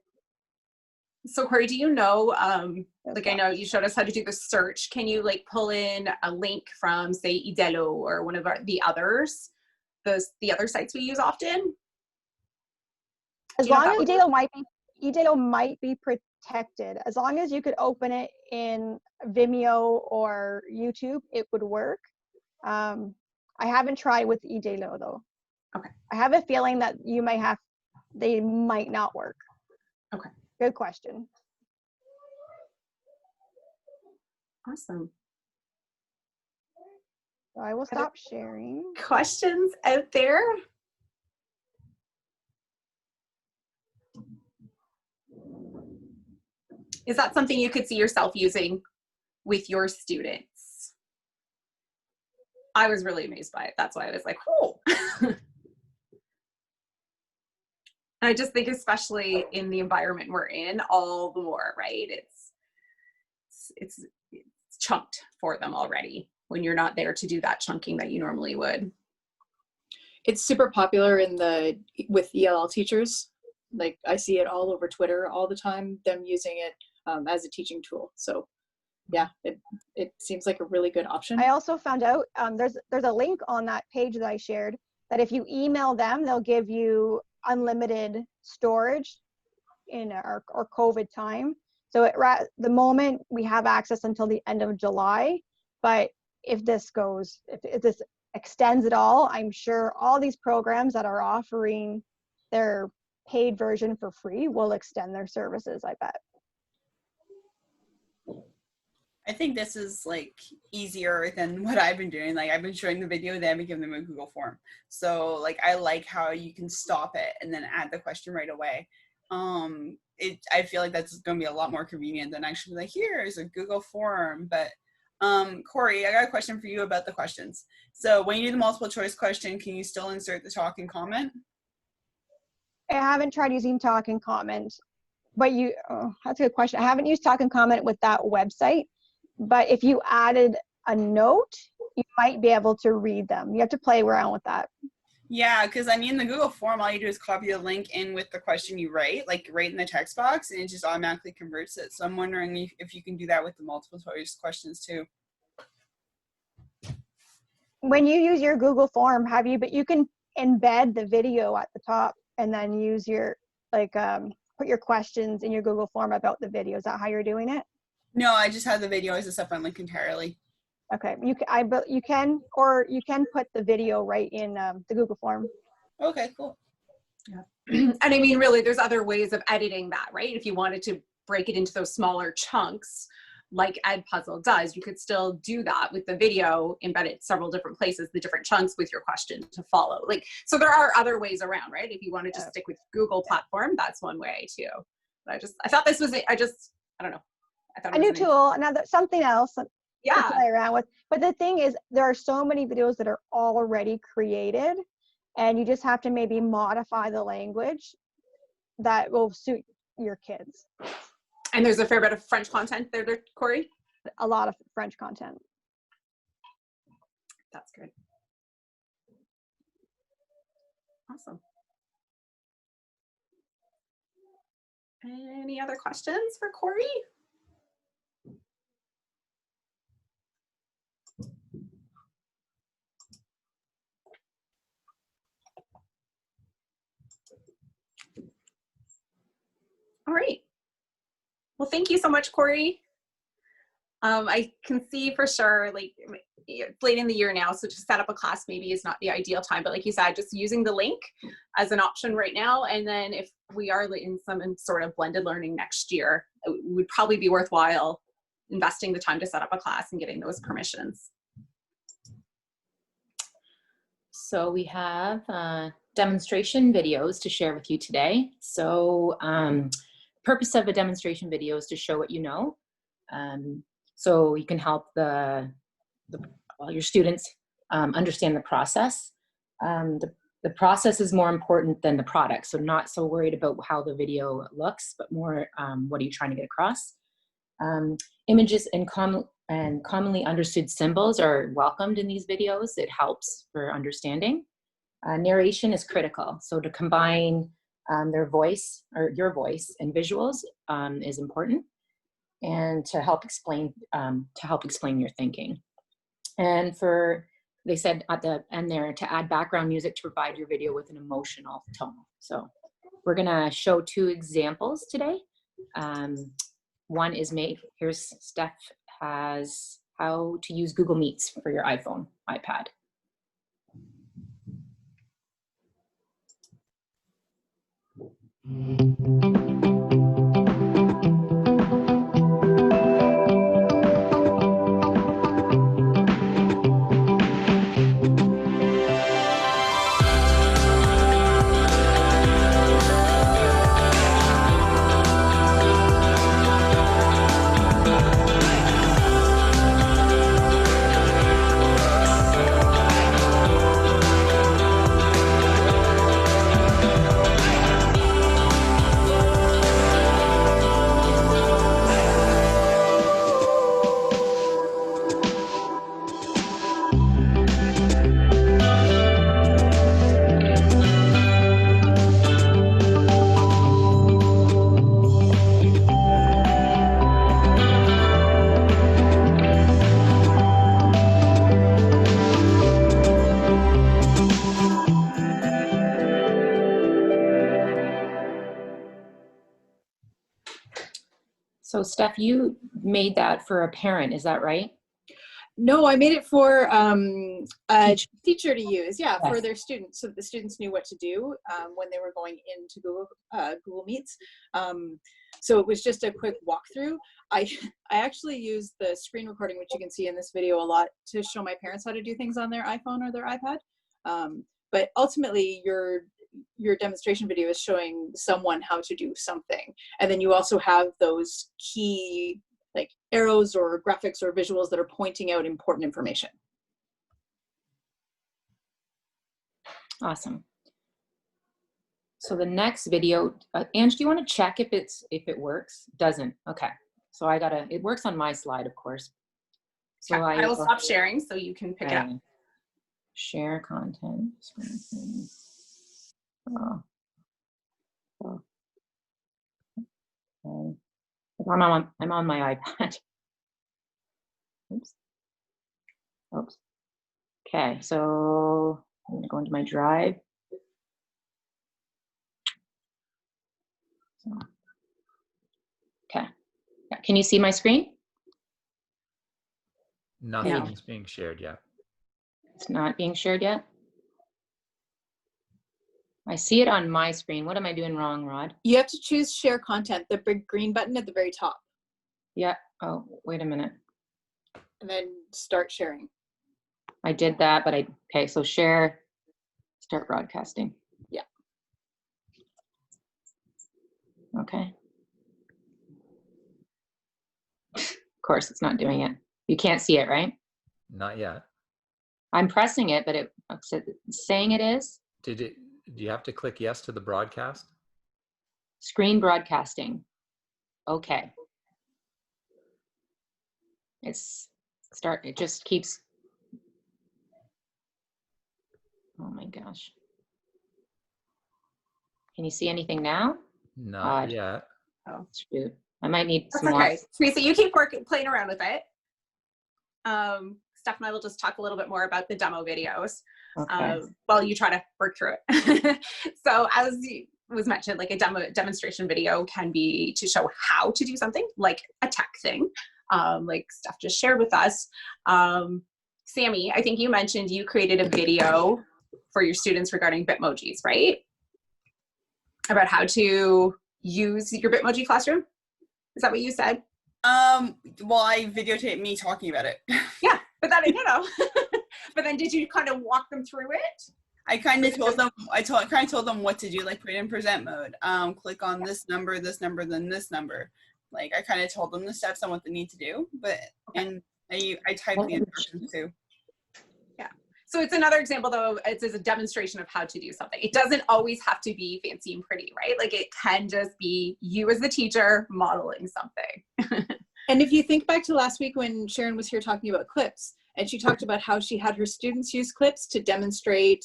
Speaker 3: So Corey, do you know, I know you showed us how to do the search. Can you pull in a link from say ELL or one of the others, the other sites we use often?
Speaker 13: As long as ELL might be protected, as long as you could open it in Vimeo or YouTube, it would work. I haven't tried with ELL though.
Speaker 3: Okay.
Speaker 13: I have a feeling that they might not work.
Speaker 3: Okay.
Speaker 13: Good question.
Speaker 3: Awesome.
Speaker 13: So I will stop sharing.
Speaker 3: Questions out there? Is that something you could see yourself using with your students? I was really amazed by it. That's why I was like, oh. I just think especially in the environment we're in, all the more, right? It's chunked for them already when you're not there to do that chunking that you normally would.
Speaker 4: It's super popular with ELL teachers. Like I see it all over Twitter all the time, them using it as a teaching tool. So yeah, it seems like a really good option.
Speaker 13: I also found out there's a link on that page that I shared that if you email them, they'll give you unlimited storage in our COVID time. So at the moment we have access until the end of July, but if this extends at all, I'm sure all these programs that are offering their paid version for free will extend their services, I bet.
Speaker 9: I think this is easier than what I've been doing. I've been showing the video, then we give them a Google form. So I like how you can stop it and then add the question right away. I feel like that's going to be a lot more convenient than actually like, here's a Google form. But Corey, I got a question for you about the questions. So when you do the multiple choice question, can you still insert the talk and comment?
Speaker 13: I haven't tried using talk and comment, but that's a good question. I haven't used talk and comment with that website, but if you added a note, you might be able to read them. You have to play around with that.
Speaker 9: Yeah, because I mean, the Google form, all you do is copy the link in with the question you write, like right in the text box, and it just automatically converts it. So I'm wondering if you can do that with the multiple choice questions too.
Speaker 13: When you use your Google form, but you can embed the video at the top and then use your, put your questions in your Google form about the video. Is that how you're doing it?
Speaker 9: No, I just have the video as a separate link entirely.
Speaker 13: Okay, you can put the video right in the Google form.
Speaker 9: Okay, cool.
Speaker 3: Yeah. And I mean, really, there's other ways of editing that, right? If you wanted to break it into those smaller chunks, like Edpuzzle does, you could still do that with the video, embed it several different places, the different chunks with your question to follow. Like, so there are other ways around, right? If you want to just stick with Google platform, that's one way too. But I thought this was, I don't know. I thought
Speaker 13: a new tool, something else.
Speaker 3: Yeah.
Speaker 13: To play around with. But the thing is, there are so many videos that are already created, and you just have to maybe modify the language that will suit your kids.
Speaker 3: And there's a fair bit of French content there, Corey?
Speaker 13: A lot of French content.
Speaker 3: That's good. Awesome. Any other questions for Corey? All right. Well, thank you so much, Corey. I can see for sure, like, it's late in the year now, so to set up a class maybe is not the ideal time, but like you said, just using the link as an option right now, and then if we are in some sort of blended learning next year, it would probably be worthwhile investing the time to set up a class and getting those permissions.
Speaker 1: So we have demonstration videos to share with you today. So purpose of a demonstration video is to show what you know. So you can help your students understand the process. The process is more important than the product. So not so worried about how the video looks, but more what are you trying to get across. Images and commonly understood symbols are welcomed in these videos. It helps for understanding. Narration is critical. So to combine their voice or your voice and visuals is important, and to help explain your thinking. And they said at the end there, to add background music to provide your video with an emotional tone. So we're gonna show 2 examples today. One is here's Steph has how to use Google Meets for your iPhone, iPad. So Steph, you made that for a parent, is that right?
Speaker 4: No, I made it for a teacher to use, yeah, for their students, so the students knew what to do when they were going into Google Meets. So it was just a quick walkthrough. I actually used the screen recording, which you can see in this video, a lot to show my parents how to do things on their iPhone or their iPad. But ultimately, your demonstration video is showing someone how to do something. And then you also have those key like arrows or graphics or visuals that are pointing out important information.
Speaker 1: Awesome. So the next video, Ange, do you want to check if it works? Doesn't. Okay. So it works on my slide, of course. So
Speaker 3: I will stop sharing so you can pick it up.
Speaker 1: Share content. Oh. I'm on my iPad. Oops. Oops. Okay, so I'm going to go into my drive. So, okay. Can you see my screen?
Speaker 6: Nothing's being shared yet.
Speaker 1: It's not being shared yet? I see it on my screen. What am I doing wrong, Rod?
Speaker 4: You have to choose share content, the big green button at the very top.
Speaker 1: Yeah. Oh, wait a minute.
Speaker 4: And then start sharing.
Speaker 1: I did that, but okay, so share, start broadcasting.
Speaker 4: Yeah.
Speaker 1: Okay. Of course, it's not doing it. You can't see it, right?
Speaker 6: Not yet.
Speaker 1: I'm pressing it, but it's saying it is.
Speaker 6: Do you have to click yes to the broadcast?
Speaker 1: Screen broadcasting. Okay. It just keeps. Oh my gosh. Can you see anything now?
Speaker 6: Not yet.
Speaker 1: Oh, shoot. I might need
Speaker 3: That's
Speaker 1: some more.
Speaker 3: okay. Teresa, you keep playing around with it. Steph and I will just talk a little bit more about the demo videos while you try to work through it. So as was mentioned, like a demonstration video can be to show how to do something, like a tech thing, like Steph just shared with us. Sammy, I think you mentioned you created a video for your students regarding Bitmojis, right? About how to use your Bitmoji classroom? Is that what you said?
Speaker 9: Well, I videotaped me talking about it.
Speaker 3: Yeah, but that, but then did you kind of walk them through it?
Speaker 9: I kind of told them, kind of told them what to do, like put it in present mode. Click on this number, then this number. Like I kind of told them the steps on what they need to do, but, and I typed the instructions too.
Speaker 3: Yeah. So it's another example though, it's a demonstration of how to do something. It doesn't always have to be fancy and pretty, right? Like it can just be you as the teacher modeling something.
Speaker 4: And if you think back to last week when Sharon was here talking about clips, and she talked about how she had her students use clips to demonstrate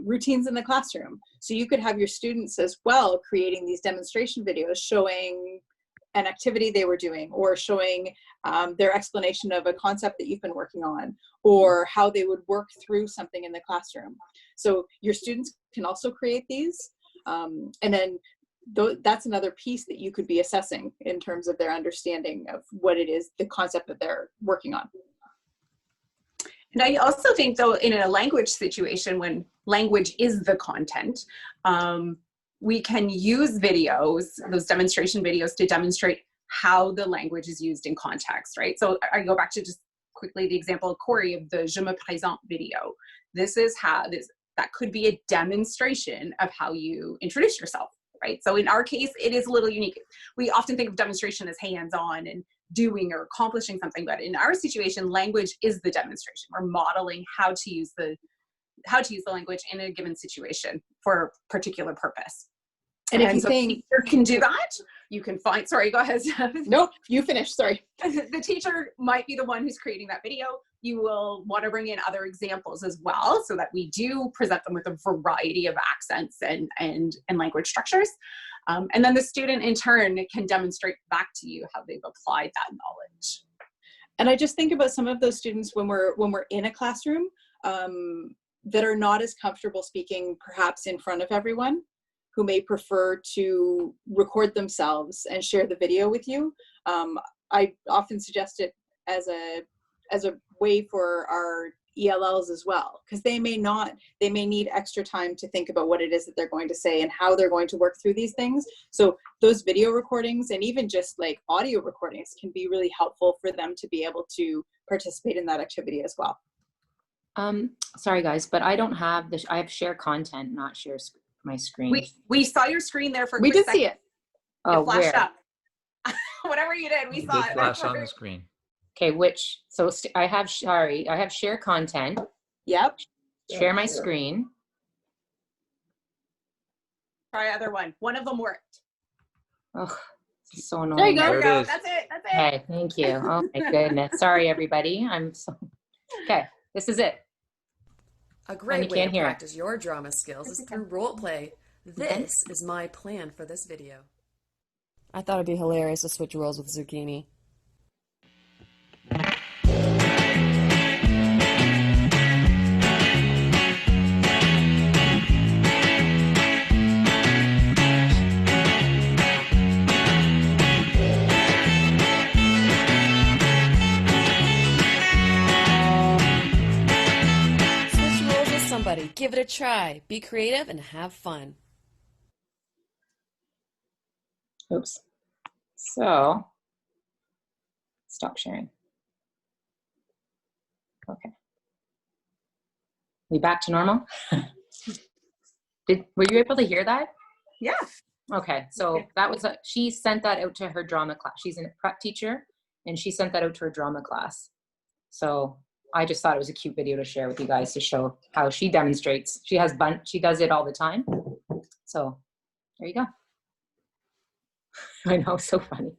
Speaker 4: routines in the classroom. So you could have your students as well creating these demonstration videos showing an activity they were doing, or showing their explanation of a concept that you've been working on, or how they would work through something in the classroom. So your students can also create these, and then that's another piece that you could be assessing in terms of their understanding of what it is, the concept that they're working on.
Speaker 3: And I also think though, in a language situation, when language is the content, we can use videos, those demonstration videos, to demonstrate how the language is used in context, right? So I go back to just quickly the example of Corey of the Je me présente video. This is how that could be a demonstration of how you introduce yourself, right? So in our case, it is a little unique. We often think of demonstration as hands-on and doing or accomplishing something, but in our situation, language is the demonstration. We're modeling how to use the language in a given situation for a particular purpose.
Speaker 4: And if you
Speaker 3: so
Speaker 4: think
Speaker 3: the teacher can do that, you can find, sorry, go ahead.
Speaker 4: Nope, you finish, sorry.
Speaker 3: The teacher might be the one who's creating that video. You will want to bring in other examples as well, so that we do present them with a variety of accents and language structures. And then the student in turn can demonstrate back to you how they've applied that knowledge.
Speaker 4: And I just think about some of those students when we're in a classroom that are not as comfortable speaking perhaps in front of everyone, who may prefer to record themselves and share the video with you. I often suggest it as a way for our ELLs as well, because they may need extra time to think about what it is that they're going to say and how they're going to work through these things. So those video recordings and even just like audio recordings can be really helpful for them to be able to participate in that activity as well.
Speaker 1: Sorry guys, but I don't have I have share content, not share my screen.
Speaker 3: We saw your screen there for a
Speaker 4: We
Speaker 3: quick
Speaker 4: did see
Speaker 3: second.
Speaker 4: it.
Speaker 1: Oh,
Speaker 3: It flashed
Speaker 1: where?
Speaker 3: up. Whatever you did, we
Speaker 6: It
Speaker 3: saw
Speaker 6: did
Speaker 3: it.
Speaker 6: flash on the screen.
Speaker 1: Okay, which, so I have share content,
Speaker 3: Yep.
Speaker 1: share my screen.
Speaker 3: Try other one. One of them worked.
Speaker 1: Oh, this is so annoying.
Speaker 4: There you
Speaker 3: There we
Speaker 6: There it
Speaker 3: go.
Speaker 6: is.
Speaker 3: That's it. That's it.
Speaker 1: Okay, thank you. Oh my goodness. Sorry, everybody. Okay, this is it.
Speaker 14: A great way
Speaker 1: can't
Speaker 14: to
Speaker 1: hear it.
Speaker 14: practice your drama skills is through role play. This is my plan for this video. I thought it'd be hilarious to switch roles with Zucchini. Switch roles with somebody. Give it a try. Be creative and have fun.
Speaker 1: Oops. So, stop sharing. Okay. We back to normal? Were you able to hear that?
Speaker 3: Yeah.
Speaker 1: Okay, so that was, she sent that out to her drama class. She's a prep teacher, and she sent that out to her drama class. So I just thought it was a cute video to share with you guys to show how she demonstrates. She does it all the time. So there you go. I know, so funny.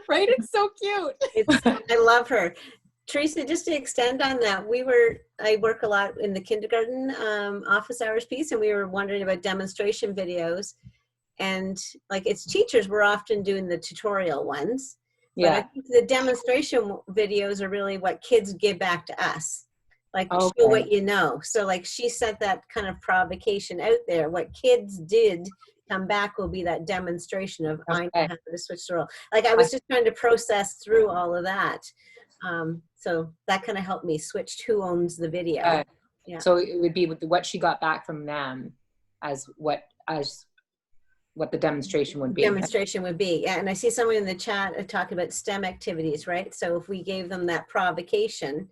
Speaker 4: Right? It's so cute.
Speaker 2: I love her. Teresa, just to extend on that, I work a lot in the kindergarten office hours piece, and we were wondering about demonstration videos. And like it's teachers, we're often doing the tutorial ones. But I think the demonstration videos are really what kids give back to us. Like show what you know. So like she sent that kind of provocation out there. What kids did come back will be that demonstration of I know how to switch the role. Like I was just trying to process through all of that. So that kind of helped me switch who owns the video. Yeah.
Speaker 1: So it would be with what she got back from them as what the demonstration would be.
Speaker 2: Demonstration would be. Yeah, and I see someone in the chat talking about STEM activities, right? So if we gave them that provocation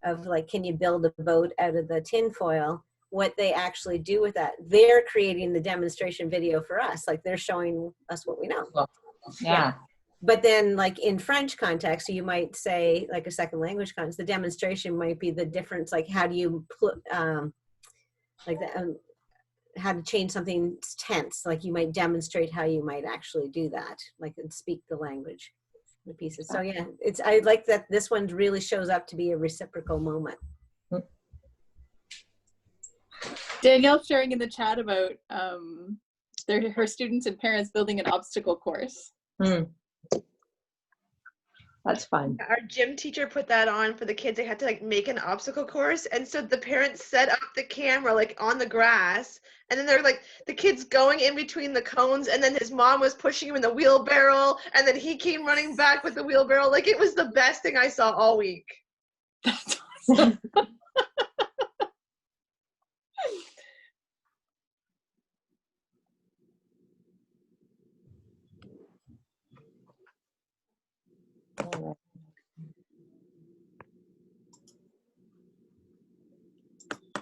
Speaker 2: of like, can you build a boat out of the tin foil? What they actually do with that, they're creating the demonstration video for us. Like they're showing us what we know.
Speaker 1: Yeah.
Speaker 2: But then like in French context, you might say like a second language context, the demonstration might be the difference. Like how do you put, how to change something's tense. Like you might demonstrate how you might actually do that, like and speak the language, the pieces. So yeah, I like that this one really shows up to be a reciprocal moment.
Speaker 4: Danielle's sharing in the chat about her students and parents building an obstacle course.
Speaker 1: That's fun.
Speaker 8: Our gym teacher put that on for the kids. They had to like make an obstacle course, and so the parents set up the camera like on the grass, and then they're like the kids going in between the cones, and then his mom was pushing him in the wheelbarrow, and then he came running back with the wheelbarrow. Like it was the best thing I saw all week.
Speaker 4: That's awesome.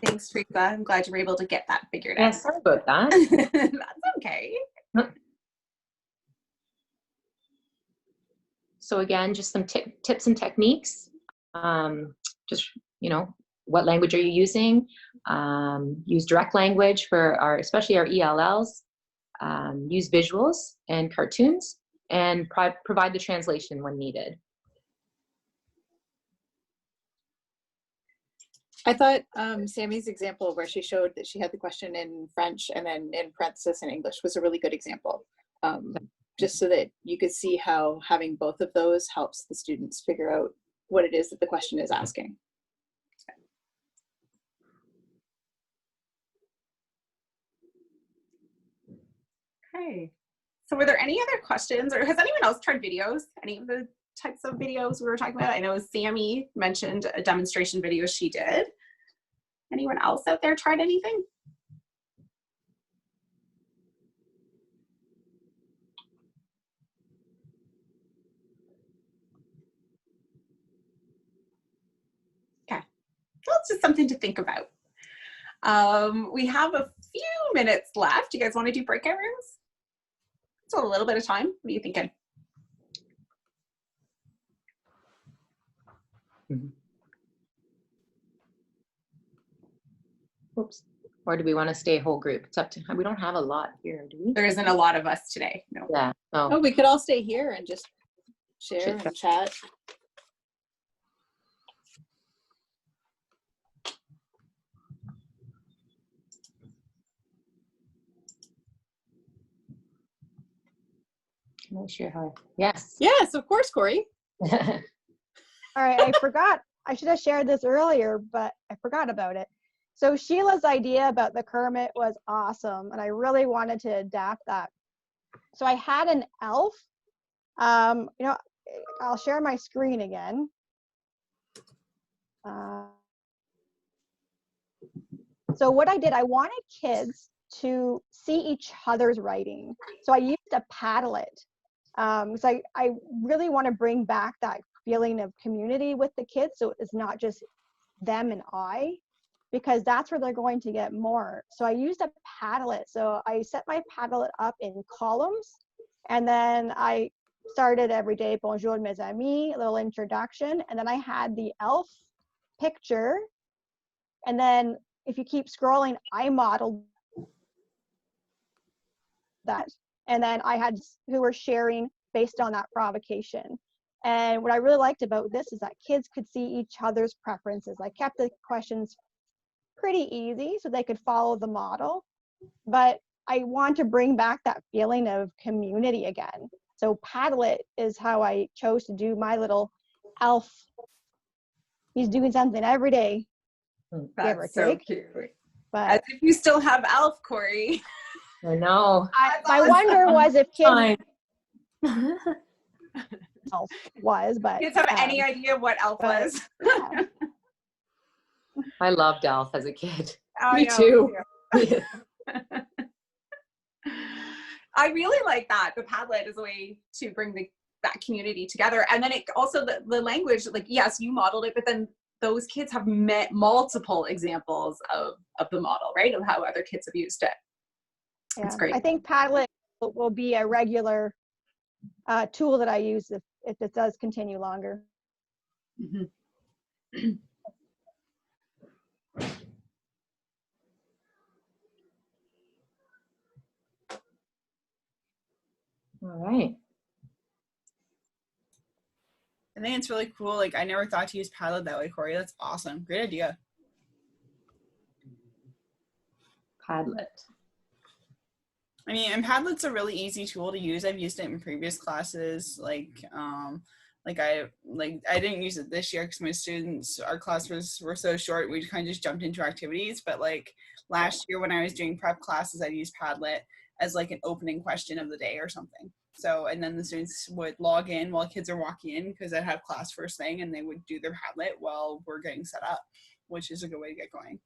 Speaker 3: Thanks, Teresa. I'm glad you were able to get that figured out.
Speaker 1: Yeah, sorry about that.
Speaker 3: That's okay.
Speaker 1: So again, just some tips and techniques. Just, what language are you using? Use direct language for especially our ELLs. Use visuals and cartoons, and provide the translation when needed.
Speaker 4: I thought Sammy's example where she showed that she had the question in French and then in parenthesis in English was a really good example. Just so that you could see how having both of those helps the students figure out what it is that the question is asking.
Speaker 3: Okay. So were there any other questions, or has anyone else tried videos? Any of the types of videos we were talking about? I know Sammy mentioned a demonstration video she did. Anyone else out there tried anything? Okay, well, it's just something to think about. We have a few minutes left. You guys want to do breakout rooms? It's a little bit of time. What are you thinking?
Speaker 1: Oops. Or do we want to stay whole group? It's up to, we don't have a lot here, do we?
Speaker 3: There isn't a lot of us today. No.
Speaker 1: Yeah.
Speaker 4: Oh, we could all stay here and just share and chat.
Speaker 1: Can I share how? Yes.
Speaker 4: Yes, of course, Corey.
Speaker 13: All right, I forgot. I should have shared this earlier, but I forgot about it. So Sheila's idea about the Kermit was awesome, and I really wanted to adapt that. So I had an elf. You know, I'll share my screen again. So what I did, I wanted kids to see each other's writing. So I used a Padlet. So I really want to bring back that feeling of community with the kids, so it's not just them and I, because that's where they're going to get more. So I used a Padlet. So I set my Padlet up in columns, and then I started every day, bonjour mes amis, a little introduction, and then I had the elf picture, and then if you keep scrolling, I modeled that, and then I had who were sharing based on that provocation. And what I really liked about this is that kids could see each other's preferences. I kept the questions pretty easy so they could follow the model, but I want to bring back that feeling of community again. So Padlet is how I chose to do my little elf. He's doing something every day, give or
Speaker 3: so
Speaker 13: take.
Speaker 3: cute.
Speaker 13: But
Speaker 3: as if you still have Elf, Corey.
Speaker 1: I know.
Speaker 13: My wonder was if kids
Speaker 3: Elf
Speaker 13: was, but
Speaker 3: kids have any idea what Elf was.
Speaker 13: Yeah.
Speaker 1: I loved Elf as a kid.
Speaker 3: Me too. I really like that. The Padlet is a way to bring that community together. And then it also, the language, like, yes, you modeled it, but then those kids have met multiple examples of the model, right? Of how other kids have used it.
Speaker 13: Yeah.
Speaker 3: That's great.
Speaker 13: I think Padlet will be a regular tool that I use if it does continue longer.
Speaker 3: Mm-hmm.
Speaker 1: All right.
Speaker 9: I think it's really cool. Like, I never thought to use Padlet that way, Corey. That's awesome. Great idea.
Speaker 1: Padlet.
Speaker 9: I mean, and Padlet's a really easy tool to use. I've used it in previous classes. I didn't use it this year because my students, our classes were so short, we kind of just jumped into activities. But like last year when I was doing prep classes, I'd use Padlet as like an opening question of the day or something. So, and then the students would log in while kids are walking in because I'd have class first thing, and they would do their Padlet while we're getting set up, which is a good way to get going.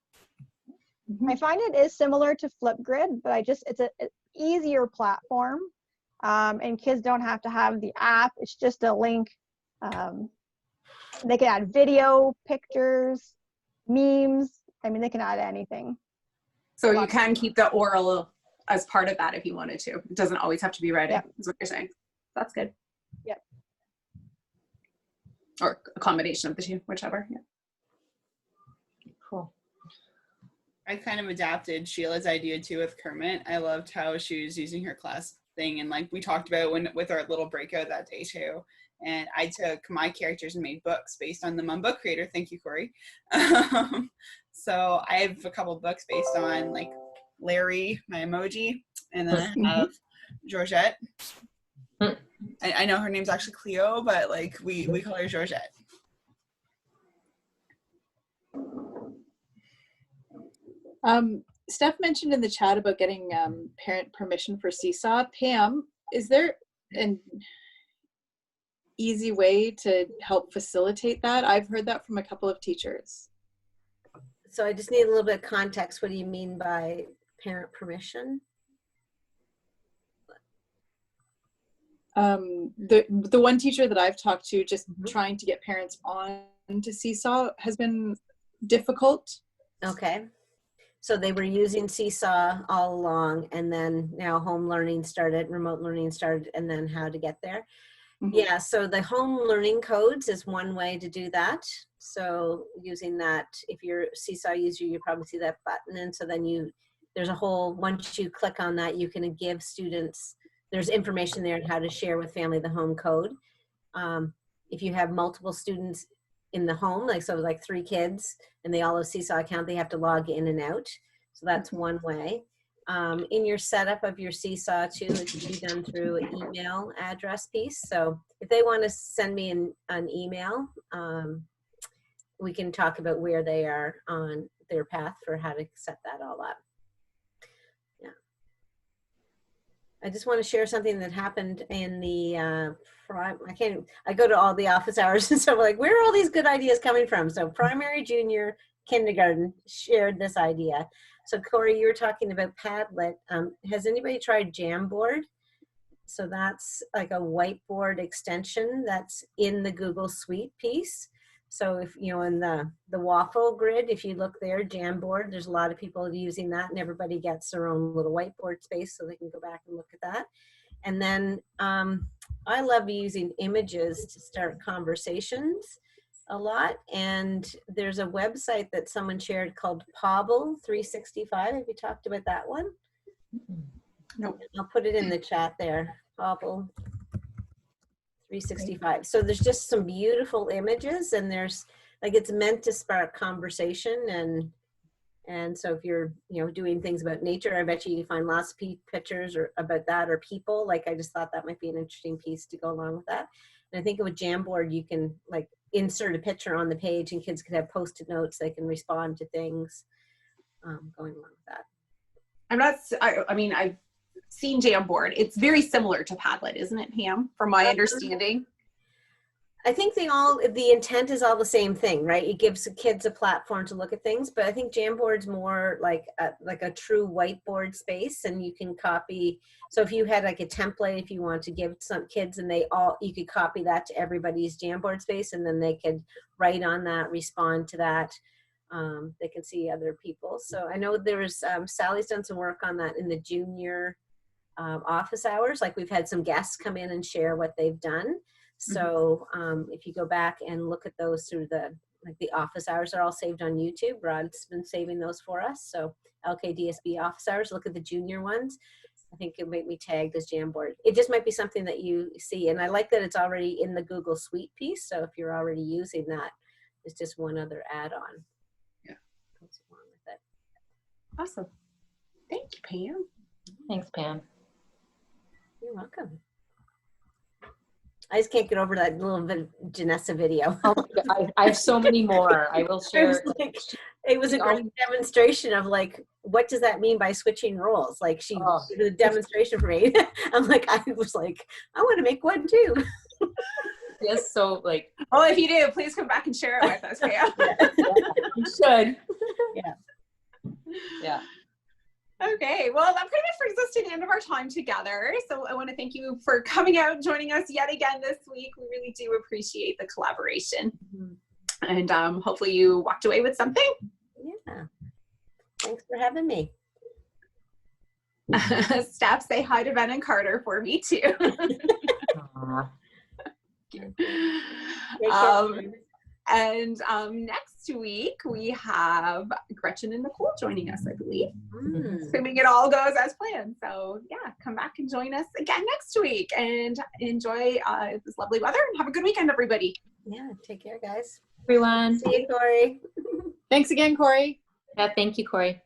Speaker 13: I find it is similar to Flipgrid, but it's an easier platform, and kids don't have to have the app. It's just a link. They can add video, pictures, memes. I mean, they can add anything.
Speaker 3: So you can keep the oral as part of that if you wanted to. It doesn't always have to be writing, is what you're saying. That's good.
Speaker 13: Yep.
Speaker 3: Or a combination of the two, whichever. Yeah.
Speaker 1: Cool.
Speaker 9: I kind of adapted Sheila's idea too with Kermit. I loved how she was using her class thing, and like we talked about with our little breakout that day too. And I took my characters and made books based on them on Book Creator. Thank you, Corey. So I have a couple books based on like Larry, my emoji, and then I have Georgette. I know her name's actually Cleo, but like we call her Georgette.
Speaker 4: Steph mentioned in the chat about getting parent permission for Seesaw. Pam, is there an easy way to help facilitate that? I've heard that from a couple of teachers.
Speaker 2: So I just need a little bit of context. What do you mean by parent permission?
Speaker 4: The one teacher that I've talked to, just trying to get parents on to Seesaw has been difficult.
Speaker 2: Okay. So they were using Seesaw all along, and then now home learning started, remote learning started, and then how to get there. Yeah, so the home learning codes is one way to do that. So using that, if you're a Seesaw user, you probably see that button. And so then there's a whole, once you click on that, you can give students, there's information there on how to share with family the home code. If you have multiple students in the home, like 3 kids, and they all have Seesaw account, they have to log in and out. So that's one way. In your setup of your Seesaw too, it can be done through an email address piece. So if they want to send me an email, we can talk about where they are on their path for how to set that all up. Yeah. I just want to share something that happened in the, I go to all the office hours, and so I'm like, where are all these good ideas coming from? So primary, junior, kindergarten shared this idea. So Corey, you were talking about Padlet. Has anybody tried Jamboard? So that's like a whiteboard extension that's in the Google Suite piece. So if, in the waffle grid, if you look there, Jamboard, there's a lot of people using that, and everybody gets their own little whiteboard space so they can go back and look at that. And then I love using images to start conversations a lot, and there's a website that someone shared called Pobble 365. Have you talked about that one?
Speaker 3: No.
Speaker 2: I'll put it in the chat there. Pobble 365. So there's just some beautiful images, and there's it's meant to spark conversation, and so if you're doing things about nature, I bet you can find lots of pictures or about that, or people. I just thought that might be an interesting piece to go along with that. And I think with Jamboard, you can insert a picture on the page, and kids can have post-it notes. They can respond to things going along with that.
Speaker 3: I've seen Jamboard. It's very similar to Padlet, isn't it, Pam? From my understanding.
Speaker 2: I think the intent is all the same thing, right? It gives kids a platform to look at things, but I think Jamboard's more like a true whiteboard space, and you can copy. So if you had a template, if you want to give some kids, and you could copy that to everybody's Jamboard space, and then they could write on that, respond to that. They can see other people. So I know there's Sally's done some work on that in the junior office hours. We've had some guests come in and share what they've done. So if you go back and look at those through the office hours are all saved on YouTube. Rod's been saving those for us. So LKDSB office hours, look at the junior ones. I think it might be tagged as Jamboard. It just might be something that you see. And I like that it's already in the Google Suite piece. So if you're already using that, it's just one other add-on.
Speaker 3: Yeah.
Speaker 2: What's wrong with it?
Speaker 3: Awesome. Thank you, Pam.
Speaker 1: Thanks, Pam.
Speaker 2: You're welcome. I just can't get over that little Janessa video.
Speaker 1: Oh, I have so many more. I will share.
Speaker 2: It was a great demonstration of what does that mean by switching roles? She did a demonstration for me. I was like, I want to make one too.
Speaker 1: Yes, so
Speaker 3: well, if you do, please come back and share it with us, Pam.
Speaker 1: You should. Yeah.
Speaker 3: Okay, well, that pretty much brings us to the end of our time together. So I want to thank you for coming out and joining us yet again this week. We really do appreciate the collaboration. And hopefully you walked away with something.
Speaker 2: Yeah. Thanks for having me.
Speaker 3: Staff, say hi to Ben and Carter for me too. And next week we have Gretchen and Nicole joining us, I believe. Assuming it all goes as planned. So yeah, come back and join us again next week and enjoy this lovely weather, and have a good weekend, everybody.
Speaker 2: Yeah, take care, guys.
Speaker 1: Everyone.
Speaker 2: See you, Corey.
Speaker 4: Thanks again, Corey.
Speaker 1: Yeah, thank you, Corey.